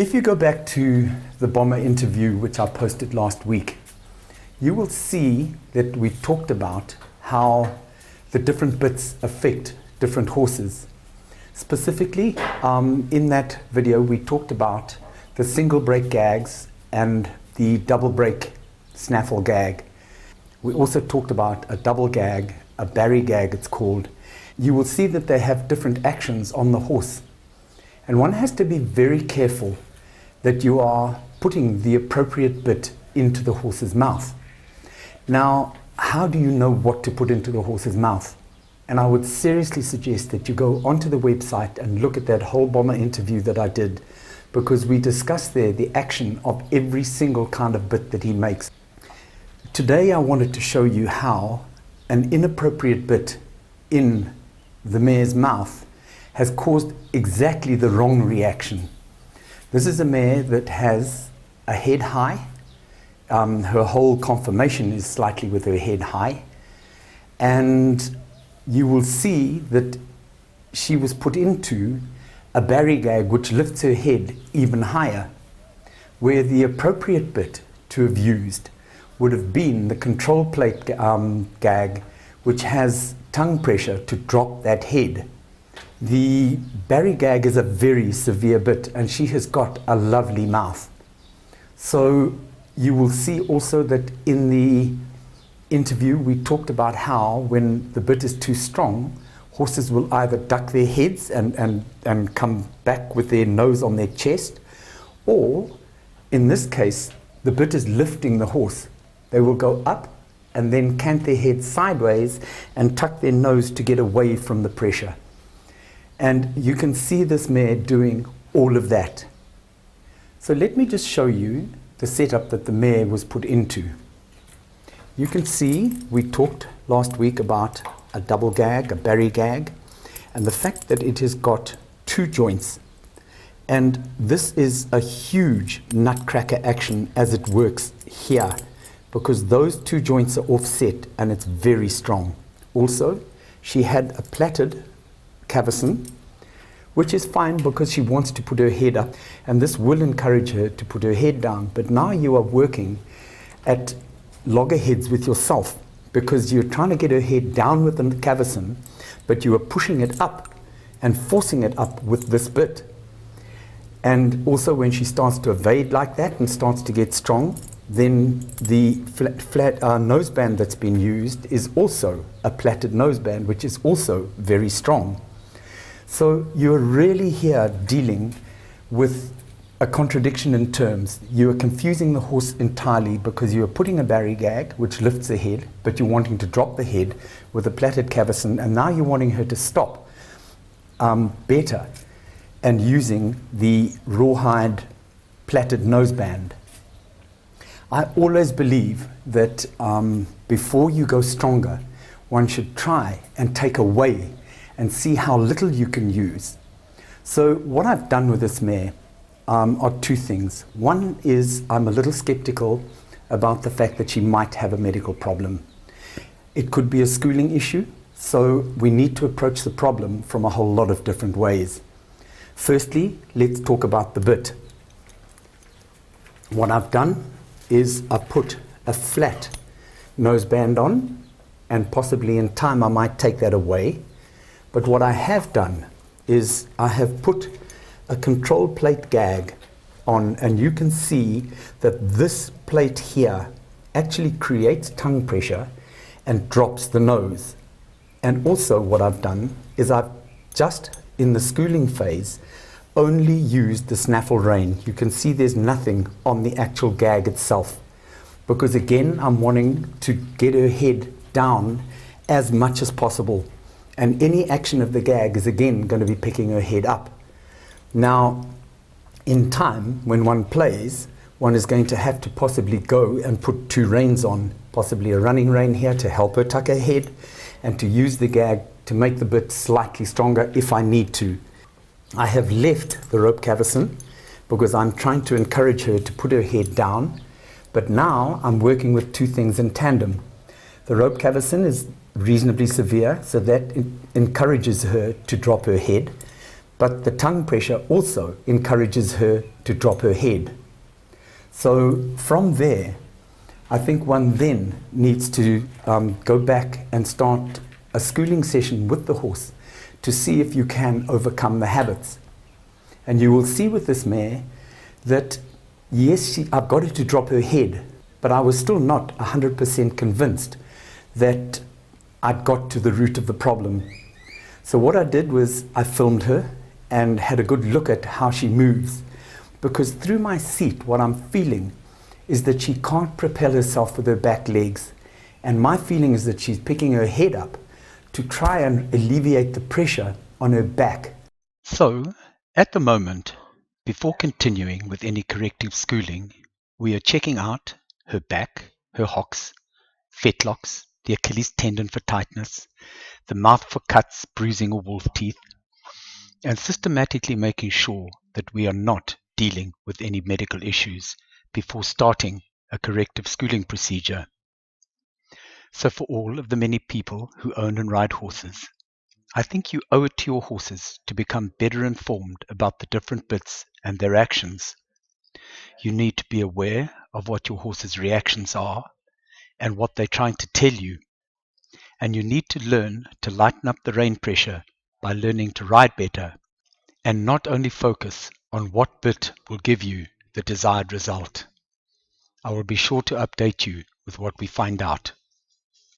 If you go back to the bomber interview, which I posted last week, you will see that we talked about how the different bits affect different horses. Specifically, in that video, we talked about the single brake gags and the double brake snaffle gag. We also talked about a double gag, a barry gag it's called. You will see that they have different actions on the horse. And one has to be very careful that you are putting the appropriate bit into the horse's mouth. Now, how do you know what to put into the horse's mouth? And I would seriously suggest that you go onto the website and look at that whole bomber interview that I did, because we discussed there the action of every single kind of bit that he makes. Today I wanted to show you how an inappropriate bit in the mare's mouth has caused exactly the wrong reaction. This is a mare that has a head high. Her whole conformation is slightly with her head high. And you will see that she was put into a barry gag which lifts her head even higher, where the appropriate bit to have used would have been the control plate gag, which has tongue pressure to drop that head. The barry gag is a very severe bit, and she has got a lovely mouth. So you will see also that in the interview we talked about how when the bit is too strong, horses will either duck their heads and come back with their nose on their chest, or in this case the bit is lifting the horse. They will go up and then cant their head sideways and tuck their nose to get away from the pressure. And you can see this mare doing all of that. So let me just show you the setup that the mare was put into. You can see we talked last week about a double gag, a barry gag, and the fact that it has got two joints. And this is a huge nutcracker action as it works here, because those two joints are offset and it's very strong. Also, she had a plaited cavesson, which is fine because she wants to put her head up, and this will encourage her to put her head down. But now you are working at loggerheads with yourself, because you're trying to get her head down with the cavesson, but you are pushing it up and forcing it up with this bit. And also when she starts to evade like that and starts to get strong, then the flat noseband that's been used is also a plaited noseband, which is also very strong. So you're really here dealing with a contradiction in terms. You are confusing the horse entirely, because you are putting a barry gag which lifts the head, but you're wanting to drop the head with a plaited cavesson, and now you're wanting her to stop better and using the rawhide plaited noseband. I always believe that before you go stronger, one should try and take away and see how little you can use. So what I've done with this mare are two things. One is I'm a little skeptical about the fact that she might have a medical problem. It could be a schooling issue, so we need to approach the problem from a whole lot of different ways. Firstly, let's talk about the bit. What I've done is I put a flat noseband on, and possibly in time I might take that away. But what I have done is I have put a control plate gag on, and you can see that this plate here actually creates tongue pressure and drops the nose. And also what I've done is I've just in the schooling phase only used the snaffle rein. You can see there's nothing on the actual gag itself, because again I'm wanting to get her head down as much as possible, and any action of the gag is again going to be picking her head up. Now in time when one plays, one is going to have to possibly go and put two reins on, possibly a running rein here to help her tuck her head, and to use the gag to make the bit slightly stronger if I need to. I have left the rope cavesson because I'm trying to encourage her to put her head down, but now I'm working with two things in tandem. The rope cavesson is reasonably severe, so that encourages her to drop her head, but the tongue pressure also encourages her to drop her head. So from there, I think one then needs to go back and start a schooling session with the horse to see if you can overcome the habits. And you will see with this mare that, yes, I've got her to drop her head, but I was still not 100% convinced that I'd got to the root of the problem. So what I did was I filmed her and had a good look at how she moves, because through my seat, what I'm feeling is that she can't propel herself with her back legs. And my feeling is that she's picking her head up to try and alleviate the pressure on her back. So, at the moment, before continuing with any corrective schooling, we are checking out her back, her hocks, fetlocks, the Achilles tendon for tightness, the mouth for cuts, bruising or wolf teeth, and systematically making sure that we are not dealing with any medical issues before starting a corrective schooling procedure. So for all of the many people who own and ride horses, I think you owe it to your horses to become better informed about the different bits and their actions. You need to be aware of what your horse's reactions are and what they're trying to tell you. And you need to learn to lighten up the rein pressure by learning to ride better and not only focus on what bit will give you the desired result. I will be sure to update you with what we find out.